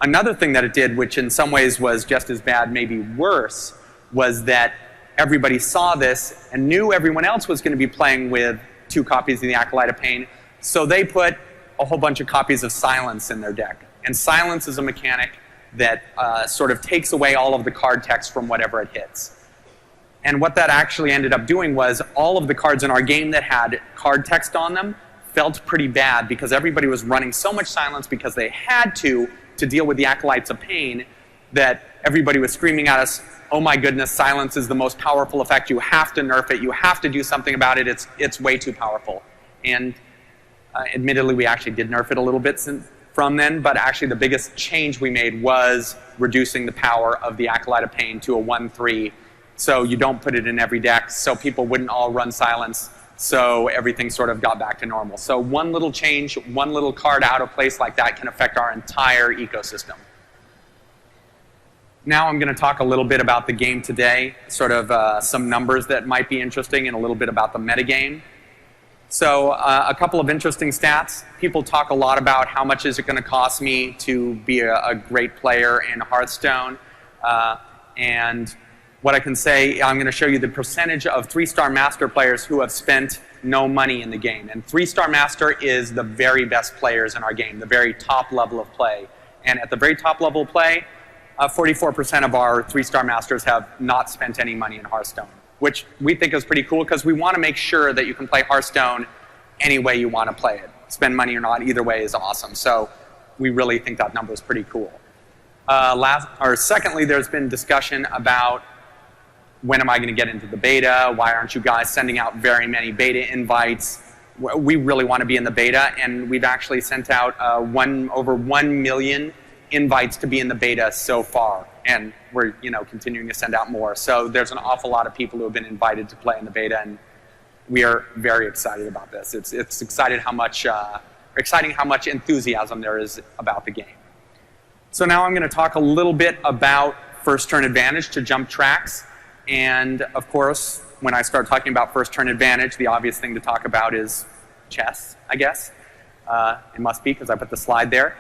Speaker 2: Another thing that it did, which in some ways was just as bad, maybe worse, was that everybody saw this and knew everyone else was going to be playing with 2 copies of the Acolyte of Pain, so they put a whole bunch of copies of Silence in their deck. And Silence is a mechanic that sort of takes away all of the card text from whatever it hits. And what that actually ended up doing was all of the cards in our game that had card text on them felt pretty bad because everybody was running so much Silence because they had to deal with the Acolytes of Pain, that everybody was screaming at us, oh my goodness, Silence is the most powerful effect, you have to nerf it, you have to do something about it, it's way too powerful. And admittedly, we actually did nerf it a little bit from then, but actually the biggest change we made was reducing the power of the Acolyte of Pain to a 1/3, so you don't put it in every deck, so people wouldn't all run Silence, so everything sort of got back to normal. So one little change, one little card out of place like that can affect our entire ecosystem. Now I'm going to talk a little bit about the game today, sort of some numbers that might be interesting, and a little bit about the metagame. So a couple of interesting stats. People talk a lot about how much is it going to cost me to be a great player in Hearthstone. And what I can say, I'm going to show you the percentage of 3-star master players who have spent no money in the game. And 3-star master is the very best players in our game, the very top level of play. And at the very top level of play, 44% of our 3-star masters have not spent any money in Hearthstone, which we think is pretty cool because we want to make sure that you can play Hearthstone any way you want to play it. Spend money or not, either way is awesome. So we really think that number is pretty cool. Secondly, there's been discussion about when am I going to get into the beta? Why aren't you guys sending out very many beta invites? We really want to be in the beta, and we've actually sent out over 1 million invites to be in the beta so far, and we're continuing to send out more. So there's an awful lot of people who have been invited to play in the beta, and we are very excited about this. It's exciting how much enthusiasm there is about the game. So now I'm going to talk a little bit about first turn advantage to jump tracks. And of course, when I start talking about first turn advantage, the obvious thing to talk about is chess, I guess. It must be because I put the slide there.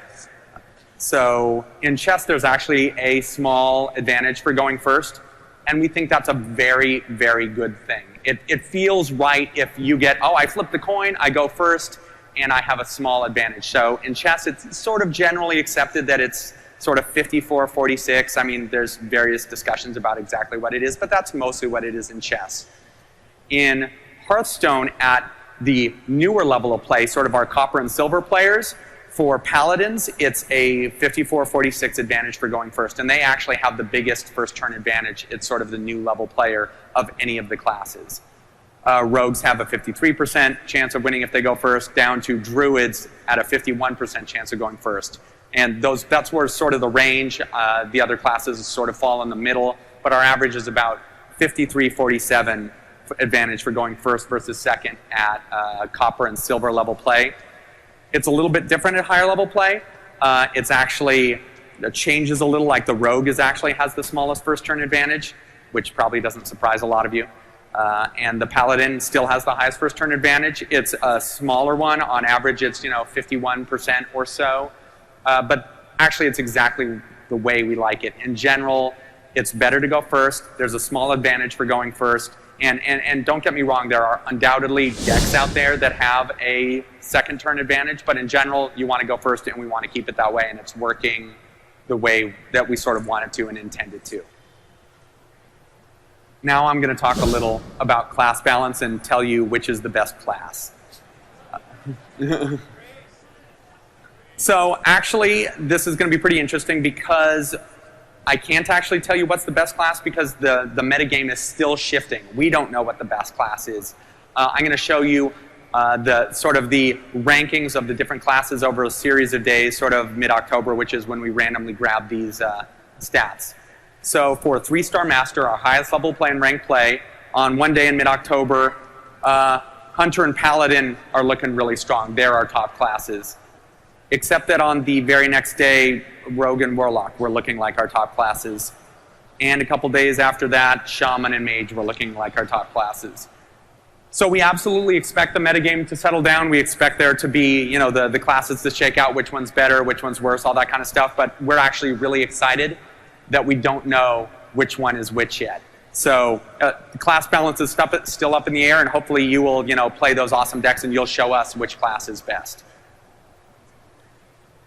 Speaker 2: So in chess, there's actually a small advantage for going first. And we think that's a very, very good thing. It feels right if you get, oh, I flipped the coin, I go first, and I have a small advantage. So in chess, it's sort of generally accepted that it's sort of 54-46. I mean, there's various discussions about exactly what it is, but that's mostly what it is in chess. In Hearthstone, at the newer level of play, sort of our copper and silver players, For Paladins, it's a 54-46 advantage for going first, and they actually have the biggest first turn advantage. It's sort of the new level player of any of the classes. Rogues have a 53% chance of winning if they go first, down to Druids at a 51% chance of going first. And that's where sort of the range. The other classes sort of fall in the middle, but our average is about 53-47 advantage for going first versus second at copper and silver level play. It's a little bit different at higher level play. It changes a little, like the Rogue actually has the smallest first turn advantage, which probably doesn't surprise a lot of you. And the Paladin still has the highest first turn advantage. It's a smaller one. On average, it's 51% or so. But actually, it's exactly the way we like it. In general, it's better to go first. There's a small advantage for going first. And don't get me wrong, there are undoubtedly decks out there that have a second turn advantage, but in general, you want to go first, and we want to keep it that way, and it's working the way that we sort of wanted to and intended to. Now I'm going to talk a little about class balance and tell you which is the best class. So actually, this is going to be pretty interesting because I can't actually tell you what's the best class because the metagame is still shifting. We don't know what the best class is. I'm going to show you the rankings of the different classes over a series of days, sort of mid-October, which is when we randomly grab these stats. So for 3-star Master, our highest level play and ranked play, on one day in mid-October, Hunter and Paladin are looking really strong. They're our top classes. Except that on the very next day, Rogue and Warlock were looking like our top classes. And a couple days after that, Shaman and Mage were looking like our top classes. So we absolutely expect the metagame to settle down. We expect there to be, the classes to shake out which one's better, which one's worse, all that kind of stuff. But we're actually really excited that we don't know which one is which yet. So the class balance is still up in the air, and hopefully you will, play those awesome decks and you'll show us which class is best.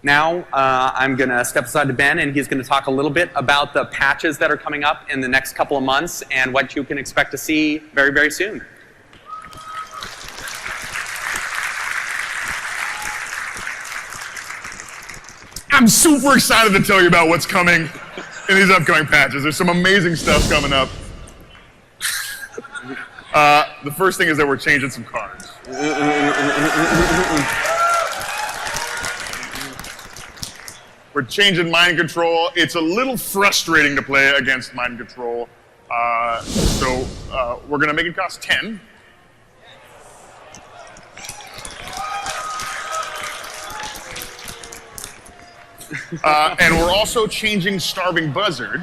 Speaker 2: Now, I'm going to step aside to Ben, and he's going to talk a little bit about the patches that are coming up in the next couple of months and what you can expect to see very, very soon.
Speaker 5: I'm super excited to tell you about what's coming in these upcoming patches. There's some amazing stuff coming up. The first thing is that we're changing some cards. We're changing Mind Control. It's a little frustrating to play against Mind Control. So we're going to make it cost 10. And we're also changing Starving Buzzard.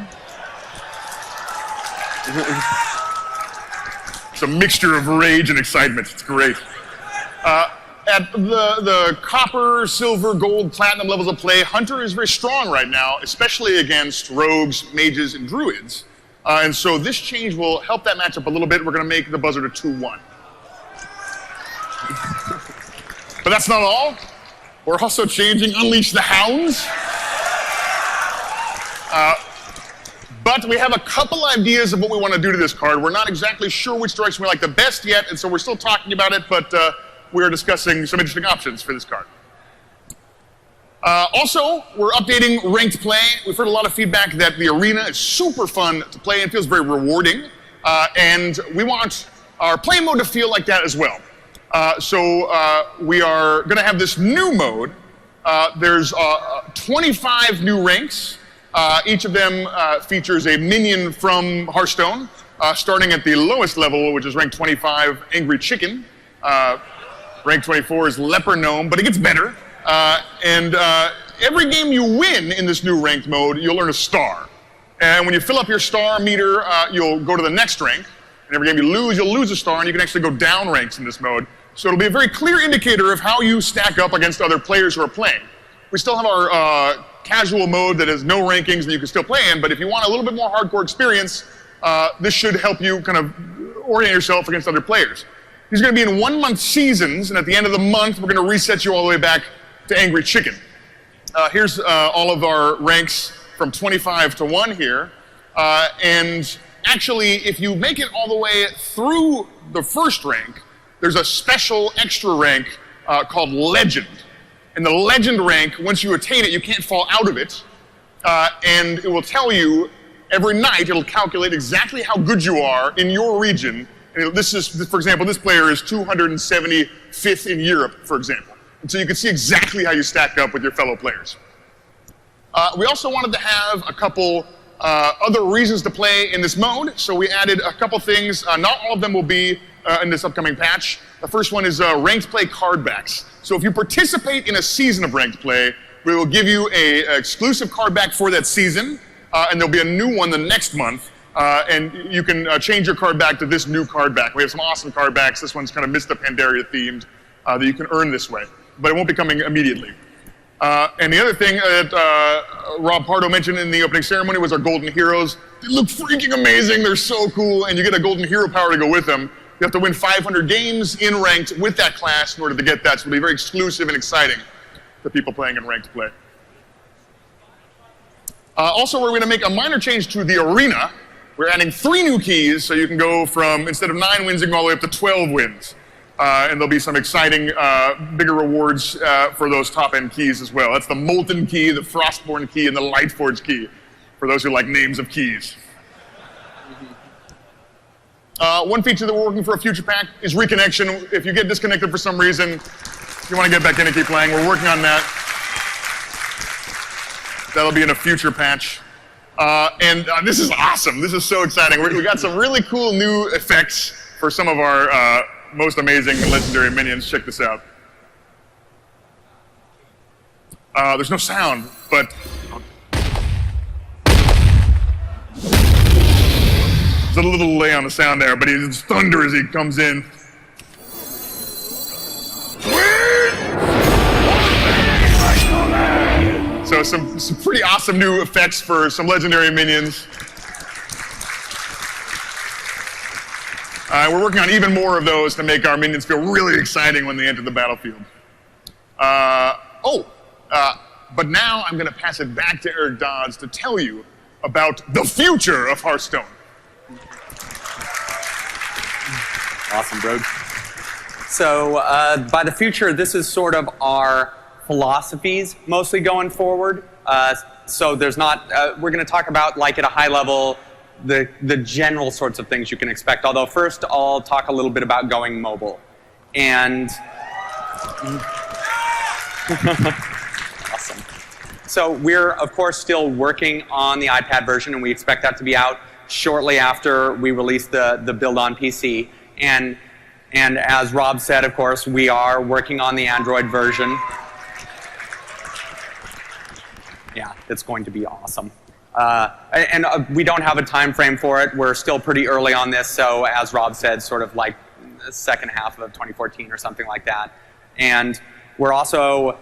Speaker 5: It's a mixture of rage and excitement. It's great. At the copper, silver, gold, platinum levels of play, Hunter is very strong right now, especially against rogues, mages, and druids. And so this change will help that matchup a little bit. We're going to make the Buzzard a 2-1. But that's not all. We're also changing Unleash the Hounds. But we have a couple ideas of what we want to do to this card. We're not exactly sure which direction we like the best yet, and so we're still talking about it, but we're discussing some interesting options for this card. Also, we're updating ranked play. We've heard a lot of feedback that the arena is super fun to play and feels very rewarding. And we want our play mode to feel like that as well. So we are going to have this new mode. There's 25 new ranks. Each of them features a minion from Hearthstone, starting at the lowest level, which is rank 25, Angry Chicken. Rank 24 is Leper Gnome, but it gets better. And every game you win in this new ranked mode, you'll earn a star. And when you fill up your star meter, you'll go to the next rank. And every game you lose, you'll lose a star, and you can actually go down ranks in this mode. So it'll be a very clear indicator of how you stack up against other players who are playing. We still have our casual mode that has no rankings that you can still play in, but if you want a little bit more hardcore experience, this should help you kind of orient yourself against other players. These are going to be in 1-month seasons, and at the end of the month, we're going to reset you all the way back to Angry Chicken. Here's all of our ranks from 25 to 1 here. And actually, if you make it all the way through the first rank, there's a special extra rank called Legend. And the legend rank, once you attain it, you can't fall out of it. And it will tell you every night, it'll calculate exactly how good you are in your region. And this is, for example, this player is 275th in Europe, for example. And so you can see exactly how you stack up with your fellow players. We also wanted to have a couple other reasons to play in this mode. So we added a couple things. Not all of them will be in this upcoming patch. The first one is ranked play card backs. So if you participate in a season of ranked play, we will give you an exclusive card back for that season, and there'll be a new one the next month, and you can change your card back to this new card back. We have some awesome card backs. This one's kind of Mr. Pandaria themed that you can earn this way, but it won't be coming immediately. And the other thing that Rob Pardo mentioned in the opening ceremony was our Golden Heroes. They look freaking amazing. They're so cool, and you get a Golden Hero power to go with them. You have to win 500 games in ranked with that class in order to get that, so it'll be very exclusive and exciting to people playing in ranked play. Also, we're going to make a minor change to the arena. We're adding 3 new keys, so you can go from, instead of 9 wins, you can go all the way up to 12 wins. And there'll be some exciting, bigger rewards for those top-end keys as well. That's the Molten Key, the Frostborn Key, and the Lightforge Key, for those who like names of keys. One feature that we're working for a future pack is reconnection. If you get disconnected for some reason, you want to get back in and keep playing, we're working on that. That'll be in a future patch. And this is awesome. This is so exciting. We got some really cool new effects for some of our most amazing and legendary minions. Check this out. There's no sound, but there's a little delay on the sound there, but it's thunder as he comes in. So some pretty awesome new effects for some legendary minions. We're working on even more of those to make our minions feel really exciting when they enter the battlefield. But now I'm going to pass it back to Eric Dodds to tell you about the future of Hearthstone.
Speaker 2: Awesome, Brode. So by the future, this is sort of our philosophies mostly going forward. So there's not, we're going to talk about, like, at a high level, the general sorts of things you can expect. Although first I'll talk a little bit about going mobile. And awesome. So we're, of course, still working on the iPad version, and we expect that to be out shortly after we release the build on PC. And as Rob said, of course, we are working on the Android version. Yeah, it's going to be awesome. We don't have a time frame for it. We're still pretty early on this, so as Rob said, sort of like the second half of 2014 or something like that. And we're also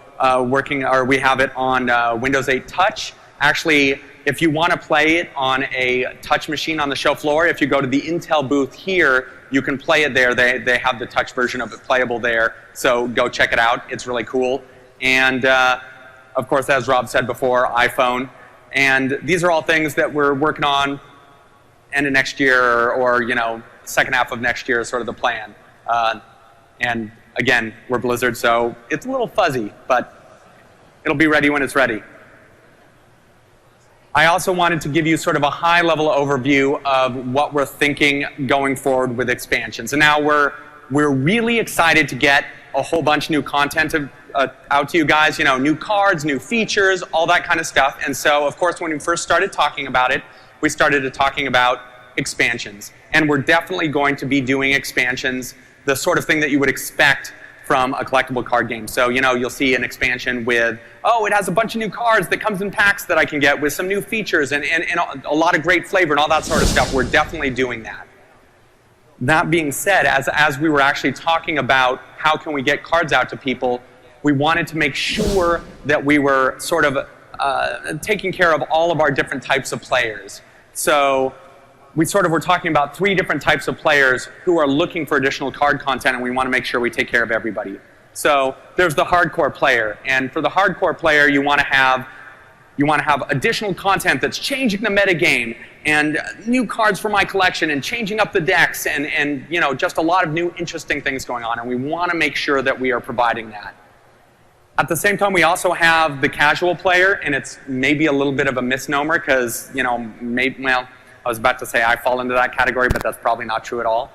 Speaker 2: we have it on Windows 8 Touch. Actually, if you want to play it on a touch machine on the show floor, if you go to the Intel booth here, you can play it there. They have the touch version of it playable there, so go check it out. It's really cool. And of course, as Rob said before, iPhone. And these are all things that we're working on end of next year, or second half of next year is sort of the plan. And again, we're Blizzard, so it's a little fuzzy, but it'll be ready when it's ready. I also wanted to give you sort of a high-level overview of what we're thinking going forward with expansions. And now we're really excited to get a whole bunch of new content out to you guys, new cards, new features, all that kind of stuff. And so, of course, when we first started talking about it, we started talking about expansions. And we're definitely going to be doing expansions, the sort of thing that you would expect from a collectible card game. So, you'll see an expansion with, it has a bunch of new cards that comes in packs that I can get with some new features and a lot of great flavor and all that sort of stuff. We're definitely doing that. That being said, as we were actually talking about how can we get cards out to people, we wanted to make sure that we were sort of taking care of all of our different types of players. So we sort of were talking about 3 different types of players who are looking for additional card content, and we want to make sure we take care of everybody. So there's the hardcore player, and for the hardcore player, you want to have additional content that's changing the metagame, and new cards for my collection, and changing up the decks, and just a lot of new interesting things going on, and we want to make sure that we are providing that. At the same time, we also have the casual player, and it's maybe a little bit of a misnomer because, you know, well, I was about to say I fall into that category, but that's probably not true at all.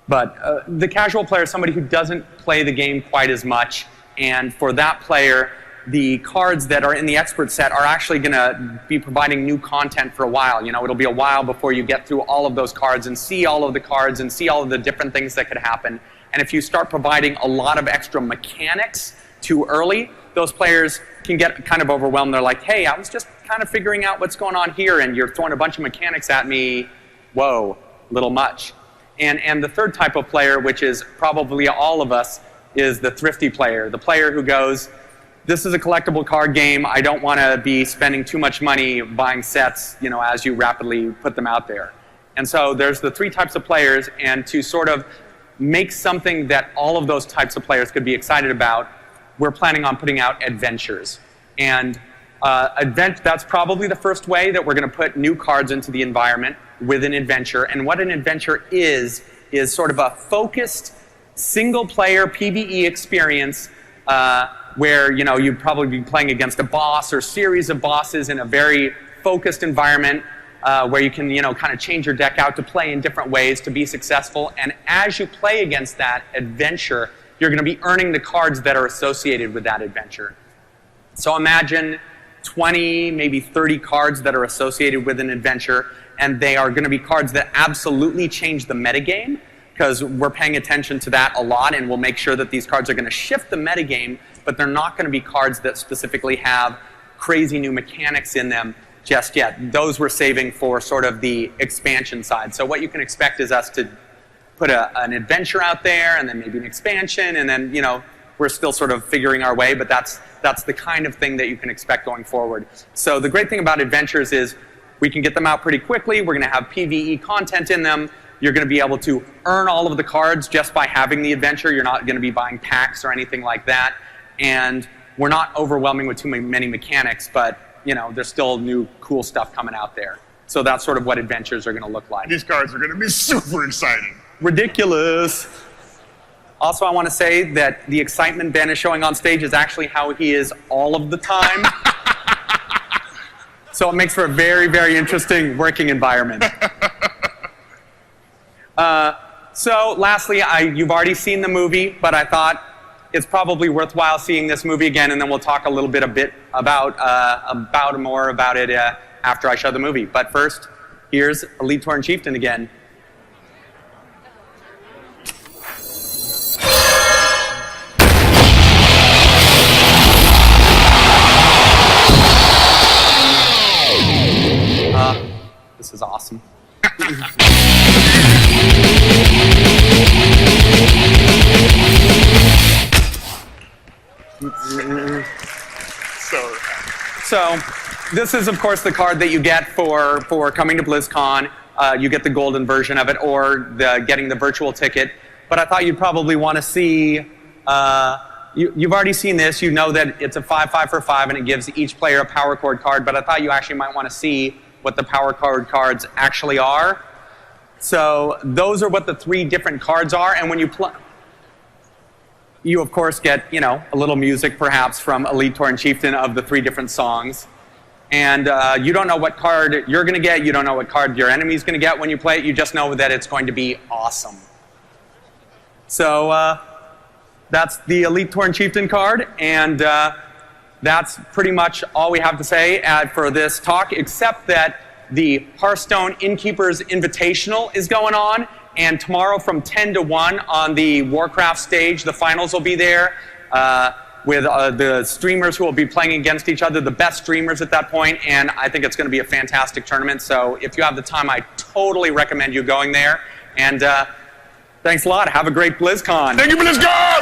Speaker 2: The casual player is somebody who doesn't play the game quite as much, and for that player, the cards that are in the expert set are actually going to be providing new content for a while. You know, it'll be a while before you get through all of those cards and see all of the cards and see all of the different things that could happen. And if you start providing a lot of extra mechanics too early, those players can get kind of overwhelmed. They're like, hey, I was just kind of figuring out what's going on here, and you're throwing a bunch of mechanics at me. Whoa, a little much. And the third type of player, which is probably all of us, is the thrifty player. The player who goes, this is a collectible card game. I don't want to be spending too much money buying sets, you know, as you rapidly put them out there. And so there's the three types of players, and to sort of make something that all of those types of players could be excited about, we're planning on putting out adventures. And that's probably the first way that we're going to put new cards into the environment with an adventure. And what an adventure is sort of a focused single-player PvE experience where, you know, you'd probably be playing against a boss or series of bosses in a very focused environment where you can, you know, kind of change your deck out to play in different ways to be successful. And as you play against that adventure, you're going to be earning the cards that are associated with that adventure. So imagine 20, maybe 30 cards that are associated with an adventure, and they are going to be cards that absolutely change the metagame, because we're paying attention to that a lot, and we'll make sure that these cards are going to shift the metagame, but they're not going to be cards that specifically have crazy new mechanics in them just yet. Those we're saving for sort of the expansion side. So what you can expect is us to put an adventure out there, and then maybe an expansion, and then, you know, we're still sort of figuring our way, but that's the kind of thing that you can expect going forward. So the great thing about adventures is we can get them out pretty quickly. We're going to have PvE content in them. You're going to be able to earn all of the cards just by having the adventure. You're not going to be buying packs or anything like that. And we're not overwhelming with too many mechanics, but, you know, there's still new cool stuff coming out there. So that's sort of what adventures are going to look like.
Speaker 5: These cards are going to be super exciting.
Speaker 2: Ridiculous. Also, I want to say that the excitement Ben is showing on stage is actually how he is all of the time. So it makes for a very, very interesting working environment. So lastly, you've already seen the movie, but I thought it's probably worthwhile seeing this movie again, and then we'll talk a little bit more about it after I show the movie. But first, here's Elite Tauren Chieftain again. This is awesome. So this is, of course, the card that you get for coming to BlizzCon. You get the golden version of it, or getting the virtual ticket. But I thought you'd probably want to see. You've already seen this. You know that it's a 5/5 for 5, and it gives each player a power chord card. But I thought you actually might want to see what the power chord cards actually are. So those are what the three different cards are. And when you play, you of course get, you know, a little music perhaps from Elite Tauren Chieftain of the three different songs. And you don't know what card you're going to get. You don't know what card your enemy's going to get when you play it. You just know that it's going to be awesome. So that's the Elite Tauren Chieftain card, and that's pretty much all we have to say for this talk, except that the Hearthstone Innkeepers Invitational is going on, and tomorrow from 10 to 1 on the Warcraft stage, the finals will be there with the streamers who will be playing against each other, the best streamers at that point, and I think it's going to be a fantastic tournament. So if you have the time, I totally recommend you going there. And thanks a lot. Have a great BlizzCon.
Speaker 5: Thank you, BlizzCon!